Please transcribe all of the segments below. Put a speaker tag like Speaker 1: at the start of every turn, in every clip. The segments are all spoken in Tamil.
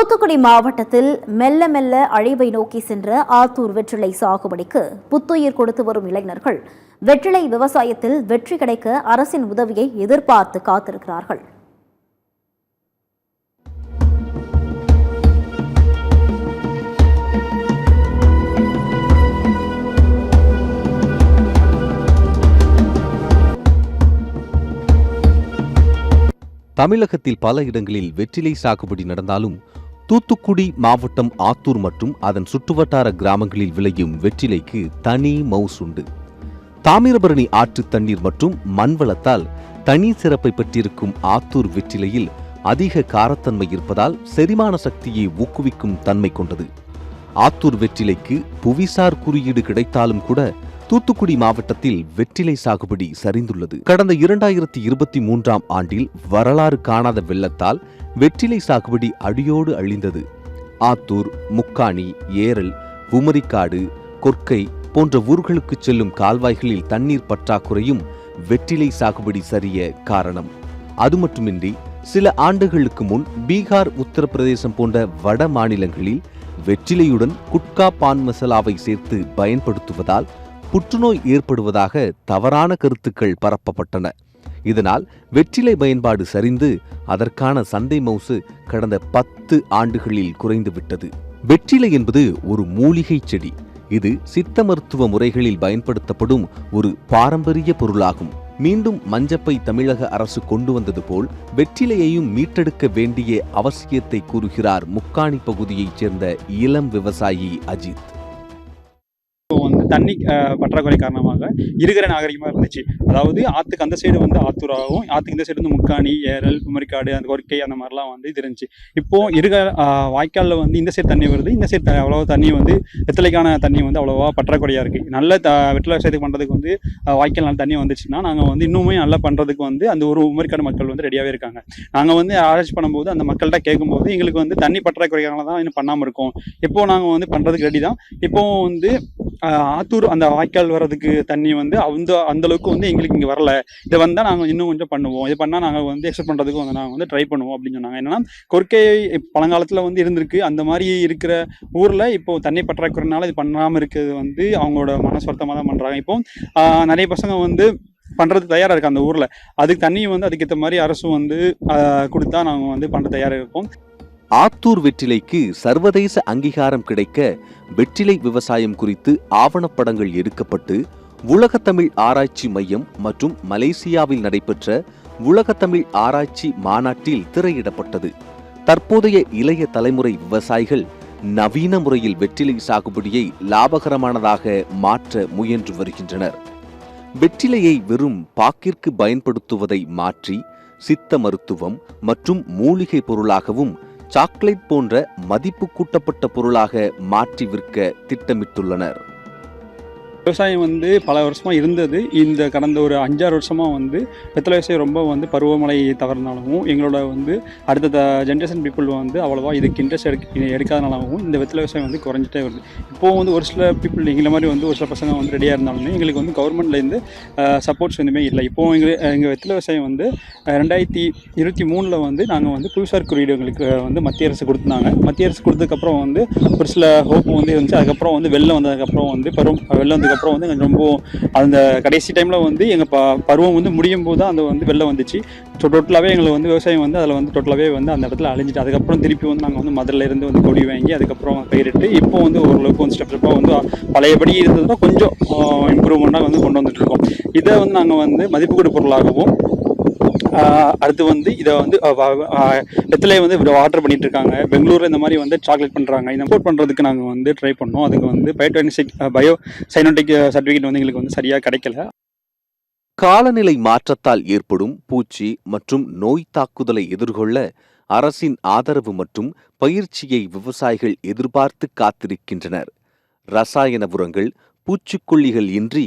Speaker 1: தூத்துக்குடி மாவட்டத்தில் மெல்ல மெல்ல அழிவை நோக்கி சென்ற ஆத்தூர் வெற்றிலை சாகுபடிக்கு புத்துயிர் கொடுத்து வரும் இளைஞர்கள் வெற்றிலை விவசாயத்தில் வெற்றி கிடைக்க அரசின் உதவியை எதிர்பார்த்து காத்திருக்கிறார்கள்.
Speaker 2: தமிழகத்தில் பல இடங்களில் வெற்றிலை சாகுபடி நடந்தாலும் தூத்துக்குடி மாவட்டம் ஆத்தூர் மற்றும் அதன் சுற்றுவட்டார கிராமங்களில் விளையும் வெற்றிலைக்கு தனி மவுஸ் உண்டு. தாமிரபரணி ஆற்று தண்ணீர் மற்றும் மண்வளத்தால் தனி சிறப்பை பெற்றிருக்கும் ஆத்தூர் வெற்றிலையில் அதிக காரத்தன்மை இருப்பதால் செரிமான சக்தியை ஊக்குவிக்கும் தன்மை கொண்டது. ஆத்தூர் வெற்றிலைக்கு புவிசார் குறியீடு கிடைத்தாலும் கூட தூத்துக்குடி மாவட்டத்தில் வெற்றிலை சாகுபடி சரிந்துள்ளது. கடந்த 2023ஆம் ஆண்டில் வரலாறு காணாத வெள்ளத்தால் வெற்றிலை சாகுபடி அடியோடு அழிந்தது. ஆத்தூர், முக்காணி, ஏரல், உமரிக்காடு, கொர்க்கை போன்ற ஊர்களுக்கு செல்லும் கால்வாய்களில் தண்ணீர் பற்றாக்குறையும் வெற்றிலை சாகுபடி சரிய காரணம். அது மட்டுமின்றி சில ஆண்டுகளுக்கு முன் பீகார், உத்தரப்பிரதேசம் போன்ற வட மாநிலங்களில் வெற்றிலையுடன் குட்கா பான் மசாலாவை சேர்த்து பயன்படுத்துவதால் புற்றுநோய் ஏற்படுவதாக தவறான கருத்துக்கள் பரப்பப்பட்டன. இதனால் வெற்றிலை பயன்பாடு சரிந்து அதற்கான சந்தை மவுசு கடந்த 10 ஆண்டுகளில் குறைந்துவிட்டது. வெற்றிலை என்பது ஒரு மூலிகை செடி. இது சித்த மருத்துவ முறைகளில் பயன்படுத்தப்படும் ஒரு பாரம்பரிய பொருளாகும். மீண்டும் மஞ்சப்பை தமிழக அரசு கொண்டு வந்தது போல் வெற்றிலையையும் மீட்டெடுக்க வேண்டிய அவசியத்தை கூறுகிறார் முக்காணி பகுதியைச் சேர்ந்த இளம் விவசாயி அஜித்.
Speaker 3: தண்ணி பற்றாக்குறை காரணமாக இருக்கிற நாகரிகமாக இருந்துச்சு. அதாவது ஆற்றுக்கு அந்த சைடு ஆத்தூராகவும், ஆற்றுக்கு இந்த சைடு முக்காணி, ஏரல், குமரிக்காடு, அந்த கொர்க்கை அந்த மாதிரிலாம் இது இருந்துச்சு. இப்போது இருக்கிற வாய்க்காலில் இந்த சைடு தண்ணி வருது, இந்த சைடு அவ்வளோவா தண்ணி வெற்றிலைக்கான தண்ணி அவ்வளோவா பற்றாக்குறையாக இருக்குது. நல்ல வெற்றிலை விவசாயத்துக்கு பண்ணுறதுக்கு வாய்க்கால் நல்ல தண்ணி வந்துச்சுன்னா நாங்கள் இன்னுமே நல்லா பண்ணுறதுக்கு அந்த ஒரு உமரிக்காடு மக்கள் ரெடியாகவே இருக்காங்க. நாங்கள் ஆராய்ச்சி பண்ணும்போது அந்த மக்கள்கிட்ட கேட்கும்போது எங்களுக்கு தண்ணி பற்றாக்குறையால தான் இன்னும் பண்ணாமல் இருக்கோம். இப்போது நாங்கள் பண்ணுறதுக்கு ரெடி தான். இப்போது ஆத்தூர் அந்த வாய்க்கால் வர்றதுக்கு தண்ணி அந்த அளவுக்கு எங்களுக்கு இங்கே வரல. இதை வந்தால் நாங்கள் இன்னும் கொஞ்சம் பண்ணுவோம், இது பண்ணால் நாங்கள் எக்ஸ்பெக்ட் பண்ணுறதுக்கு நாங்கள் ட்ரை பண்ணுவோம் அப்படின்னு சொன்னாங்க. என்னன்னா கொர்க்கை பழங்காலத்தில் இருந்திருக்கு. அந்த மாதிரி இருக்கிற ஊரில் இப்போ தண்ணி பற்றாக்குறைனால இது பண்ணாமல் இருக்கிறது அவங்களோட மனஸ்வர்த்தமாக தான் பண்ணுறாங்க. இப்போ நிறைய பசங்க பண்ணுறது தயாராக இருக்குது அந்த ஊரில். அதுக்கு தண்ணி அதுக்கேற்ற மாதிரி அரசு கொடுத்தா நாங்கள் பண்ண தயாராக இருக்கோம்.
Speaker 2: ஆத்தூர் வெற்றிலைக்கு சர்வதேச அங்கீகாரம் கிடைக்க வெற்றிலை விவசாயம் குறித்து ஆவணப்படங்கள் எடுக்கப்பட்டு உலகத்தமிழ் ஆராய்ச்சி மையம் மற்றும் மலேசியாவில் நடைபெற்ற உலகத்தமிழ் ஆராய்ச்சி மாநாட்டில் திரையிடப்பட்டது. தற்போதைய இளைய தலைமுறை விவசாயிகள் நவீன முறையில் வெற்றிலை சாகுபடியை லாபகரமானதாக மாற்ற முயன்று வருகின்றனர். வெற்றிலையை வெறும் பாக்கிற்கு பயன்படுத்துவதை மாற்றி சித்த மருத்துவம் மற்றும் மூலிகை பொருளாகவும் சாக்லேட் போன்ற மதிப்பு கூட்டப்பட்ட பொருளாக மாற்றி விற்க திட்டமிட்டுள்ளனர்.
Speaker 3: விவசாயம் பல வருஷமாக இருந்தது. இந்த கடந்த ஒரு 5-6 வருஷமாக வெற்றிலை விவசாயம் ரொம்ப பருவமழை தவறுனாலும் எங்களோட அடுத்த ஜென்ரேஷன் பீப்புள் அவ்வளோவா இதுக்கு இன்ட்ரெஸ்ட் எடுக்காதனாலும் இந்த வெற்றிலை விவசாயம் குறைஞ்சிட்டே வருது. இப்போது ஒரு சில பீப்புள் எங்களை மாதிரி ஒரு சில பசங்க ரெடியாக இருந்தாலுமே எங்களுக்கு கவர்மெண்ட்லேருந்து சப்போர்ட்ஸ் இல்லை. இப்போது எங்கள் வெற்றிலை விவசாயம் 2023 நாங்கள் புவிசார் குறியீடு எங்களுக்கு மத்திய அரசு கொடுத்தாங்க. மத்திய அரசு கொடுத்ததுக்கப்புறம் ஒரு சில ஹோப் இருந்துச்சு. அதுக்கப்புறம் வெள்ளம் வந்ததுக்கப்புறம் வெள்ளம் அப்புறம் ரொம்ப அந்த கடைசி டைமில் எங்கள் பருவம் முடியும் போது தான் அந்த வெள்ளம் வந்துச்சு. டோட்டலாகவே எங்களுக்கு விவசாயம் அதில் டோட்டலாகவே அந்த இடத்துல அழிஞ்சிட்டு அதுக்கப்புறம் திருப்பி நாங்கள் மதுரையில் இருந்து கொடி வாங்கி அதுக்கப்புறம் பயிரிட்டு இப்போ ஓரளவுக்கு ஸ்டெப் ஸ்டெப்பாக பழையபடி இருந்ததுன்னா கொஞ்சம் இம்ப்ரூவ்மெண்ட்டாக கொண்டு வந்துட்டு இருக்கோம். இதை நாங்கள் மதிப்பு கூட்டு பொருளாகவும் அடுத்து இதை வெற்றிலை ஆர்டர் பண்ணிட்டு இருக்காங்க. பெங்களூர்ல இந்த மாதிரி சாக்லேட் பண்றாங்க. இதை இம்போர்ட் பண்றதுக்கு நாங்கள் ட்ரை பண்ணோம். அதுக்கு பயோ சைனோட்டிக் சர்டிஃபிகேட் எங்களுக்கு சரியா கிடைக்கல.
Speaker 2: காலநிலை மாற்றத்தால் ஏற்படும் பூச்சி மற்றும் நோய் தாக்குதலை எதிர்கொள்ள அரசின் ஆதரவு மற்றும் பயிற்சியை விவசாயிகள் எதிர்பார்த்து காத்திருக்கின்றனர். ரசாயன உரங்கள், பூச்சிக்கொல்லிகள் இன்றி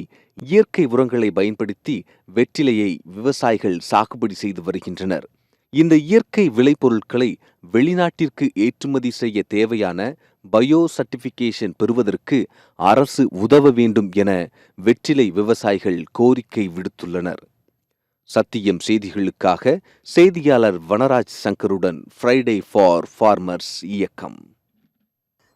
Speaker 2: இயற்கை உரங்களை பயன்படுத்தி வெற்றிலையை விவசாயிகள் சாகுபடி செய்து வருகின்றனர். இந்த இயற்கை விளைபொருட்களை வெளிநாட்டிற்கு ஏற்றுமதி செய்ய தேவையான பயோ சர்டிபிகேஷன் பெறுவதற்கு அரசு உதவ வேண்டும் என வெற்றிலை விவசாயிகள் கோரிக்கை விடுத்துள்ளனர். சத்தியம் செய்திகளுக்காக செய்தியாளர் வனராஜ் சங்கருடன் ஃப்ரைடே ஃபார் ஃபார்மர்ஸ் இயக்கம்.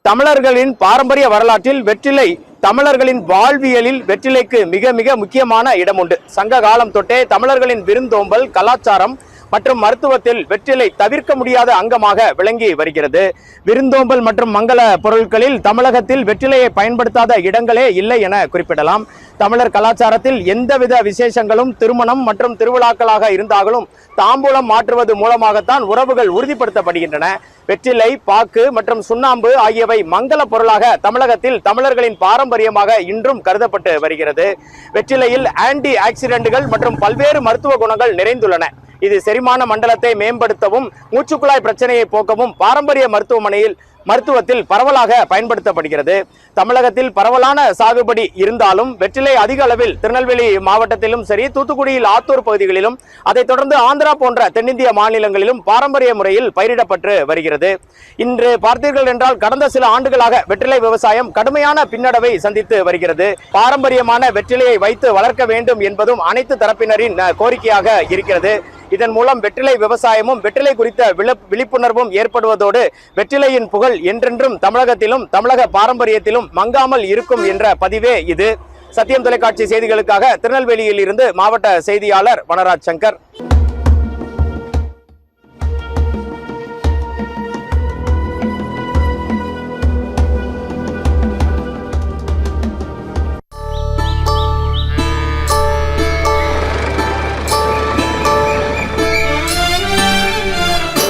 Speaker 4: தமிழர்களின் பாரம்பரிய வரலாற்றில் வெற்றிலை தமிழர்களின் வாழ்வியலில் வெற்றிலைக்கு மிக மிக முக்கியமான இடம் உண்டு. சங்க காலம் தொட்டே தமிழர்களின் விருந்தோம்பல், கலாச்சாரம் மற்றும் மருத்துவத்தில் வெற்றிலை தவிர்க்க முடியாத அங்கமாக விளங்கி வருகிறது. விருந்தோம்பல் மற்றும் மங்கள பொருட்களில் தமிழகத்தில் வெற்றிலையை பயன்படுத்தாத இடங்களே இல்லை என குறிப்பிடலாம். தமிழர் கலாச்சாரத்தில் எந்தவித விசேஷங்களும், திருமணம் மற்றும் திருவிழாக்களாக இருந்தாலும் தாம்பூலம் மாற்றுவது மூலமாகத்தான் உறவுகள் உறுதிப்படுத்தப்படுகின்றன. வெற்றிலை, பாக்கு மற்றும் சுண்ணாம்பு ஆகியவை மங்கள பொருளாக தமிழகத்தில் தமிழர்களின் பாரம்பரியமாக இன்றும் கருதப்பட்டு வருகிறது. வெற்றிலையில் ஆன்டி ஆக்சிடென்ட்கள் மற்றும் பல்வேறு மருத்துவ குணங்கள் நிறைந்துள்ளன. இது செரிமான மண்டலத்தை மேம்படுத்தவும், மூச்சுக்குழாய் பிரச்சனையை போக்கவும் பாரம்பரிய மருத்துவத்தில் பரவலாக பயன்படுத்தப்படுகிறது. தமிழகத்தில் பரவலான சாகுபடி இருந்தாலும் வெற்றிலை அதிக அளவில் திருநெல்வேலி மாவட்டத்திலும் சரி, தூத்துக்குடியில் ஆத்தூர் பகுதிகளிலும், அதைத் தொடர்ந்து ஆந்திரா போன்ற தென்னிந்திய மாநிலங்களிலும் பாரம்பரிய முறையில் பயிரிடப்பட்டு வருகிறது. இன்று பார்த்தீர்கள் என்றால் கடந்த சில ஆண்டுகளாக வெற்றிலை விவசாயம் கடுமையான பின்னடைவை சந்தித்து வருகிறது. பாரம்பரியமான வெற்றிலையை வைத்து வளர்க்க வேண்டும் என்பதும் அனைத்து தரப்பினரின் கோரிக்கையாக இருக்கிறது. இதன் மூலம் வெற்றிலை விவசாயமும் வெற்றிலை குறித்த விழிப்புணர்வும் ஏற்படுவதோடு வெற்றிலையின் புகழ் என்றென்றும் தமிழகத்திலும் தமிழக பாரம்பரியத்திலும் மங்காமல் இருக்கும் என்ற பதிவே இது. சத்தியம் தொலைக்காட்சி செய்திகளுக்காக திருநெல்வேலியில் இருந்து மாவட்ட செய்தியாளர் வனராஜ் சங்கர்.